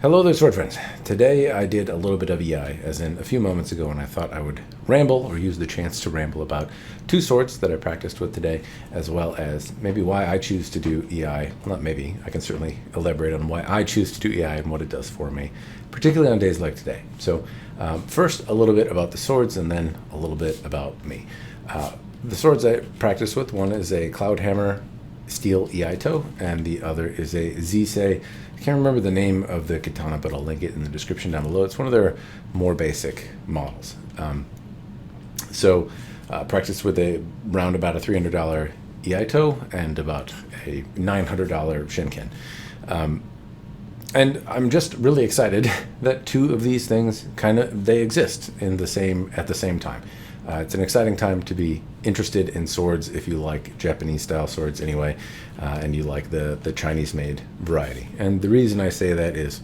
Hello there, sword friends. Today I did a little bit of EI, as in a few moments ago, and I thought I would ramble or use the chance to ramble about two swords that I practiced with today, as well as maybe why I choose to do EI. Well, not maybe, I can certainly elaborate on why I choose to do EI and what it does for me, particularly on days like today. So first, a little bit about the swords, and then a little bit about me. The swords I practiced with, one is a Cloudhammer steel Iaido, and the other is a Z-Sey. I can't remember the name of the katana, but I'll link it in the description down below. It's one of their more basic models. Practiced with around about a $300 Iaido and about a $900 Shinken. And I'm just really excited that two of these things they exist at the same time. It's an exciting time to be interested in swords if you like Japanese style swords anyway, and you like the Chinese made variety. And the reason I say that is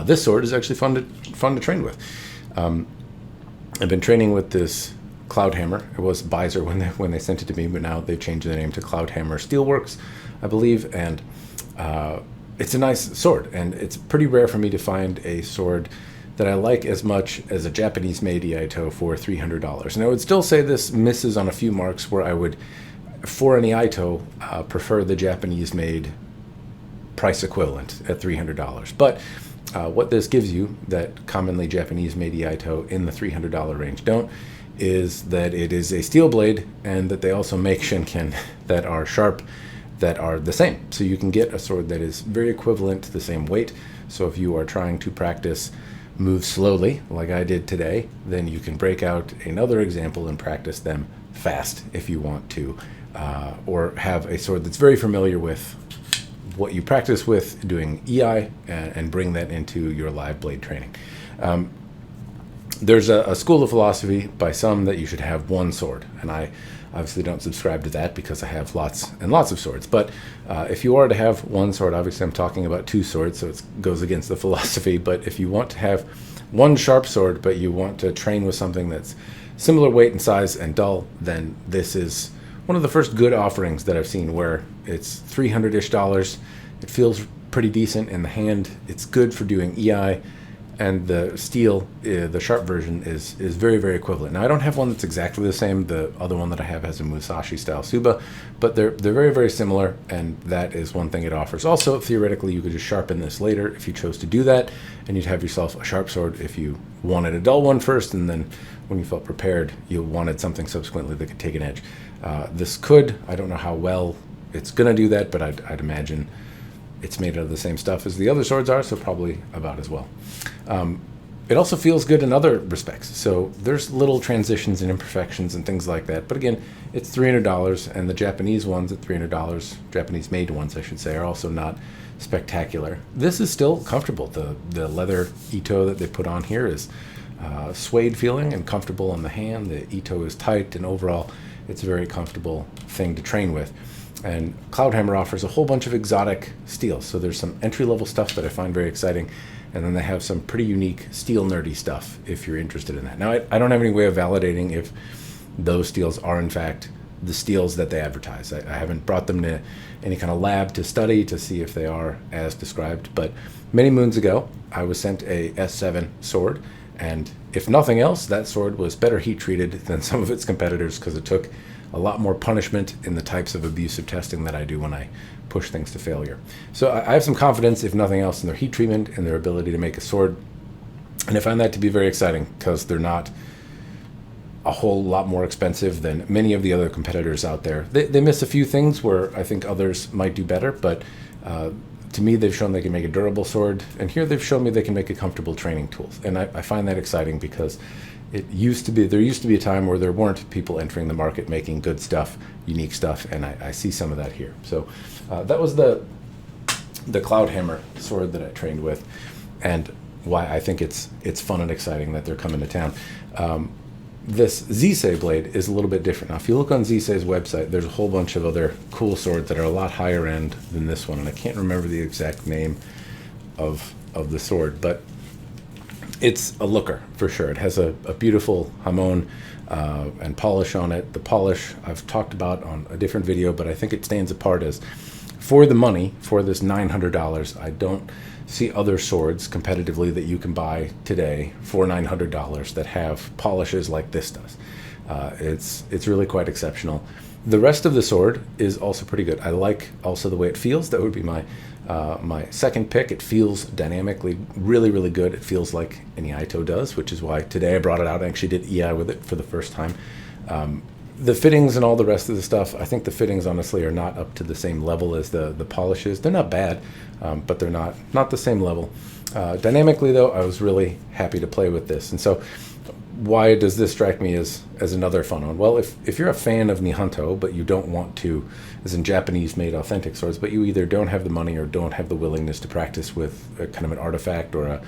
this sword is actually fun to train with. I've been training with this Cloudhammer. It was Bizer when they sent it to me, but now they've changed the name to Cloudhammer Steelworks, I believe, and it's a nice sword, and it's pretty rare for me to find a sword that I like as much as a Japanese-made Iaido for $300. And I would still say this misses on a few marks where I would, for an Iaido, prefer the Japanese-made price equivalent at $300. But what this gives you that commonly Japanese-made Iaido in the $300 range don't is that it is a steel blade, and that they also make Shinken that are sharp, that are the same. So you can get a sword that is very equivalent to the same weight. So if you are trying to practice move slowly, like I did today, then you can break out another example and practice them fast if you want to, or have a sword that's very familiar with what you practice with doing EI and bring that into your live blade training. There's a school of philosophy by some that you should have one sword, and I obviously don't subscribe to that because I have lots and lots of swords. But if you are to have one sword, obviously I'm talking about two swords, so it goes against the philosophy. But if you want to have one sharp sword, but you want to train with something that's similar weight and size and dull, then this is one of the first good offerings that I've seen, where it's $300-ish. It feels pretty decent in the hand. It's good for doing EI. And the steel, the sharp version, is very, very equivalent. Now, I don't have one that's exactly the same. The other one that I have has a Musashi-style Suba, but they're very, very similar, and that is one thing it offers. Also, theoretically, you could just sharpen this later if you chose to do that, and you'd have yourself a sharp sword if you wanted a dull one first, and then when you felt prepared, you wanted something subsequently that could take an edge. This could, I don't know how well it's going to do that, but I'd imagine it's made out of the same stuff as the other swords are, so probably about as well. It also feels good in other respects. So there's little transitions and imperfections and things like that. But again, it's $300, and the Japanese ones at $300, Japanese-made ones, I should say, are also not spectacular. This is still comfortable. The leather Ito that they put on here is suede feeling and comfortable on the hand. The Ito is tight, and overall, it's a very comfortable thing to train with. And Cloudhammer offers a whole bunch of exotic steels. So there's some entry-level stuff that I find very exciting, and then they have some pretty unique steel nerdy stuff if you're interested in that. Now, I don't have any way of validating if those steels are, in fact, the steels that they advertise. I haven't brought them to any kind of lab to study to see if they are as described, but many moons ago, I was sent a S7 sword, and if nothing else, that sword was better heat-treated than some of its competitors, because it took a lot more punishment in the types of abusive testing that I do when I push things to failure. So I have some confidence, if nothing else, in their heat treatment and their ability to make a sword. And I find that to be very exciting, because they're not a whole lot more expensive than many of the other competitors out there. They miss a few things where I think others might do better, but to me, they've shown they can make a durable sword, and here they've shown me they can make a comfortable training tool. And I find that exciting, because there used to be a time where there weren't people entering the market making good stuff, unique stuff, and I see some of that here. So that was the Cloudhammer sword that I trained with, and why I think it's fun and exciting that they're coming to town. This Z-Sey blade is a little bit different. Now, if you look on Z-Sey's website, there's a whole bunch of other cool swords that are a lot higher end than this one, and I can't remember the exact name of the sword, but it's a looker for sure. It has a beautiful hamon and polish on it. The polish I've talked about on a different video, but I think it stands apart as for the money, for this $900, I don't see other swords competitively that you can buy today for $900 that have polishes like this does. It's really quite exceptional. The rest of the sword is also pretty good. I like also the way it feels. That would be my second pick. It feels dynamically really, really good. It feels like an Iaido does, which is why today I brought it out. I actually did EI with it for the first time. The fittings and all the rest of the stuff, I think the fittings honestly are not up to the same level as the polishes. They're not bad, but they're not the same level. Dynamically though, I was really happy to play with this. And so why does this strike me as another fun one? Well, if you're a fan of Nihonto, but you don't want to, as in Japanese-made authentic swords, but you either don't have the money or don't have the willingness to practice with a kind of an artifact or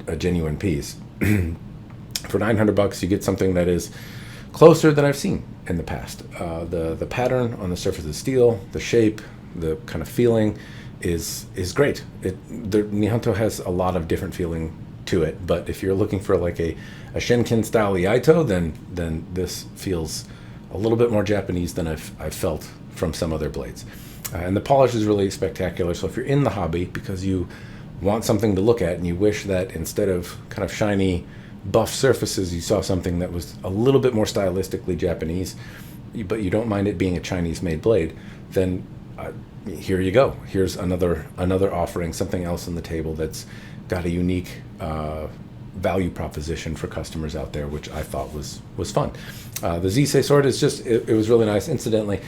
a genuine piece, for $900 you get something that is closer than I've seen in the past. The pattern on the surface of steel, the shape, the kind of feeling is great. The Nihonto has a lot of different feeling to it, but if you're looking for like a Shenkin style Iaido, then this feels a little bit more Japanese than I've felt from some other blades. And the polish is really spectacular. So if you're in the hobby because you want something to look at and you wish that instead of kind of shiny buff surfaces you saw something that was a little bit more stylistically Japanese, but you don't mind it being a Chinese made blade, then here you go. Here's another offering, something else on the table that's got a unique value proposition for customers out there, which I thought was fun. The Z-Sey sword is just, it was really nice. Incidentally,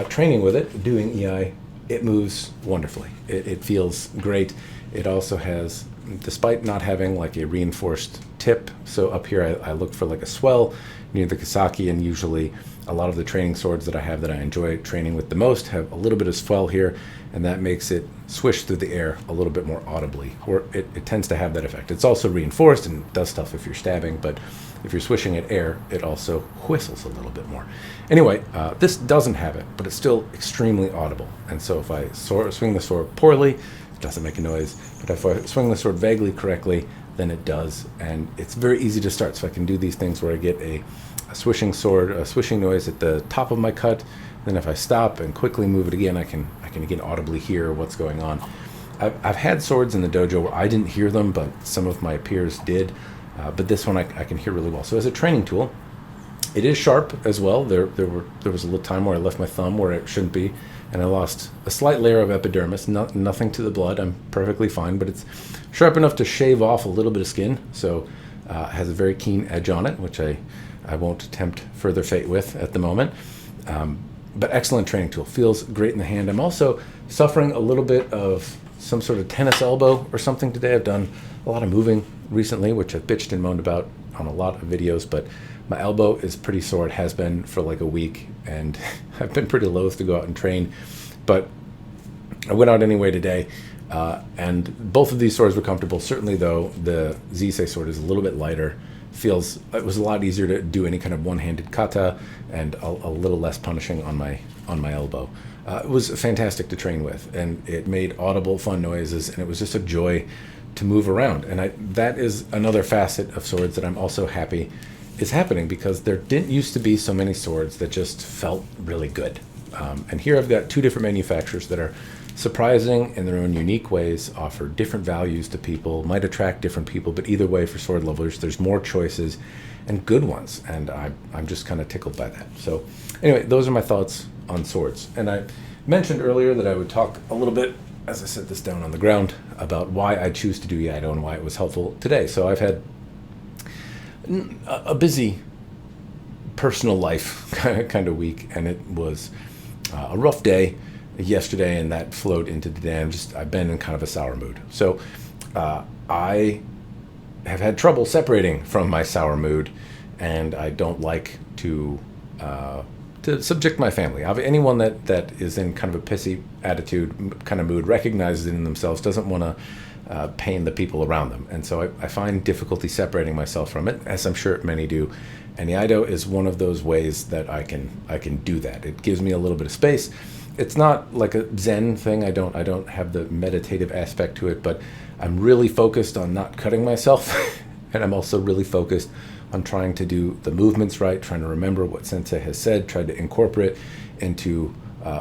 training with it, doing EI, it moves wonderfully. It feels great. It also has, despite not having like a reinforced tip, so up here I look for like a swell near the Kisaki, and usually a lot of the training swords that I have that I enjoy training with the most have a little bit of swell here, and that makes it swish through the air a little bit more audibly, or it tends to have that effect. It's also reinforced and does stuff if you're stabbing, but if you're swishing at air, it also whistles a little bit more. Anyway, this doesn't have it, but it's still extremely audible, and so if I swing the sword poorly, it doesn't make a noise, but if I swing the sword vaguely correctly, then it does, and it's very easy to start. So I can do these things where I get a swishing sword, a swishing noise at the top of my cut. Then if I stop and quickly move it again, I can again audibly hear what's going on. I've had swords in the dojo where I didn't hear them, but some of my peers did. But this one I can hear really well. So as a training tool, it is sharp as well. There was a little time where I left my thumb where it shouldn't be, and I lost a slight layer of epidermis. Nothing to the blood. I'm perfectly fine, but it's sharp enough to shave off a little bit of skin. So it has a very keen edge on it, which I won't tempt further fate with at the moment. But excellent training tool. Feels great in the hand. I'm also suffering a little bit of some sort of tennis elbow or something today. I've done a lot of moving recently, which I've bitched and moaned about on a lot of videos, but my elbow is pretty sore. It has been for like a week, and I've been pretty loath to go out and train, but I went out anyway today, and both of these swords were comfortable. Certainly though, the Z-Sey sword is a little bit lighter. It was a lot easier to do any kind of one-handed kata, and a little less punishing on my elbow. It was fantastic to train with, and it made audible, fun noises, and it was just a joy to move around. And that is another facet of swords that I'm also happy is happening, because there didn't used to be so many swords that just felt really good. And here I've got two different manufacturers that are surprising in their own unique ways, offer different values to people, might attract different people, but either way, for sword lovers, there's more choices and good ones, and I'm just kind of tickled by that. So anyway, those are my thoughts on swords. And I mentioned earlier that I would talk a little bit, as I set this down on the ground, about why I choose to do Iaido and why it was helpful today. So I've had a busy personal life kind of week, and it was a rough day yesterday, and that flowed into today. I've been in kind of a sour mood. So I have had trouble separating from my sour mood, and I don't like to subject my family. Anyone that is in kind of a pissy attitude, kind of mood, recognizes it in themselves, doesn't want to pain the people around them. And so I find difficulty separating myself from it, as I'm sure many do. And Iaido is one of those ways that I can do that. It gives me a little bit of space. It's not like a Zen thing. I don't have the meditative aspect to it, but I'm really focused on not cutting myself, and I'm also really focused on trying to do the movements right, trying to remember what Sensei has said, trying to incorporate into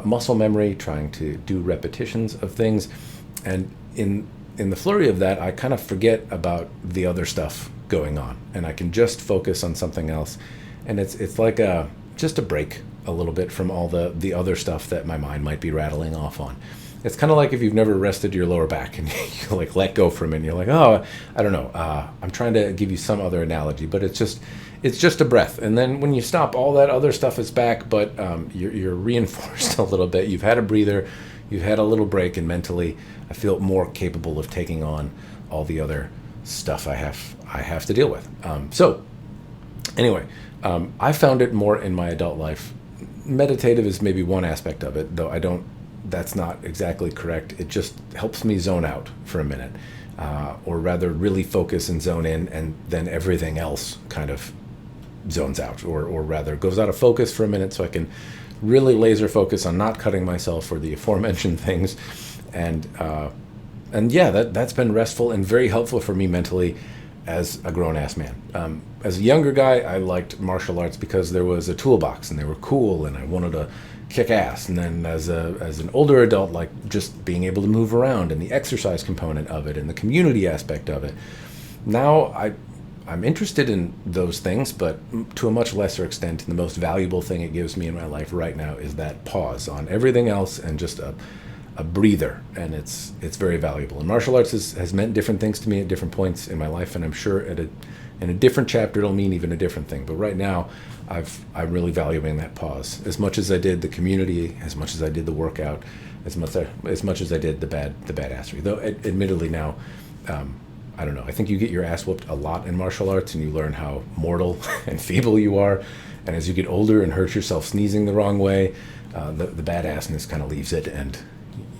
muscle memory, trying to do repetitions of things. And in the flurry of that, I kind of forget about the other stuff going on, and I can just focus on something else. And it's like just a break a little bit from all the other stuff that my mind might be rattling off on. It's kind of like if you've never rested your lower back and you like let go from it and you're like, oh, I don't know. I'm trying to give you some other analogy, but it's just a breath. And then when you stop, all that other stuff is back, but you're reinforced a little bit. You've had a breather, you've had a little break, and mentally I feel more capable of taking on all the other stuff I have to deal with. So anyway, I found it more in my adult life. Meditative is maybe one aspect of it, though that's not exactly correct. It just helps me zone out for a minute, or rather really focus and zone in, and then everything else kind of zones out, or rather goes out of focus for a minute, so I can really laser focus on not cutting myself for the aforementioned things. And yeah, that's been restful and very helpful for me mentally as a grown-ass man. As a younger guy, I liked martial arts because there was a toolbox and they were cool and I wanted to kick ass. And then as an older adult, like just being able to move around and the exercise component of it and the community aspect of it. Now I'm interested in those things, but to a much lesser extent. And the most valuable thing it gives me in my life right now is that pause on everything else and just a breather, and it's very valuable. And martial arts has meant different things to me at different points in my life, and I'm sure in a different chapter it'll mean even a different thing. But right now, I'm really valuing that pause as much as I did the community, as much as I did the workout, as much as I did the badassery. Though admittedly now, I don't know. I think you get your ass whooped a lot in martial arts, and you learn how mortal and feeble you are. And as you get older and hurt yourself sneezing the wrong way, the badassness kind of leaves it, and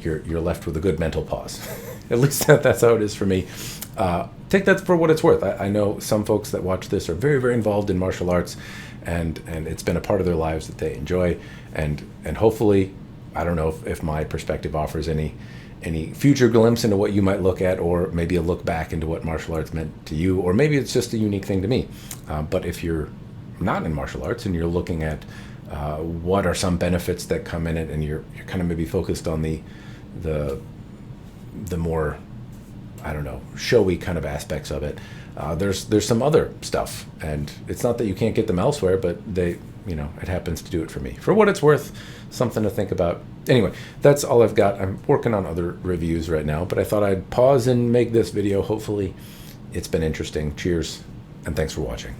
you're left with a good mental pause. At least that's how it is for me. Take that for what it's worth. I know some folks that watch this are very, very involved in martial arts, and it's been a part of their lives that they enjoy. And hopefully, I don't know if my perspective offers any future glimpse into what you might look at, or maybe a look back into what martial arts meant to you, or maybe it's just a unique thing to me. But if you're not in martial arts and you're looking at what are some benefits that come in it, and you're kind of maybe focused on the more, I don't know, showy kind of aspects of it, there's some other stuff, and it's not that you can't get them elsewhere, but it happens to do it for me. For what it's worth, something to think about. Anyway, that's all I've got. I'm working on other reviews right now, but I thought I'd pause and make this video. Hopefully it's been interesting. Cheers, and thanks for watching.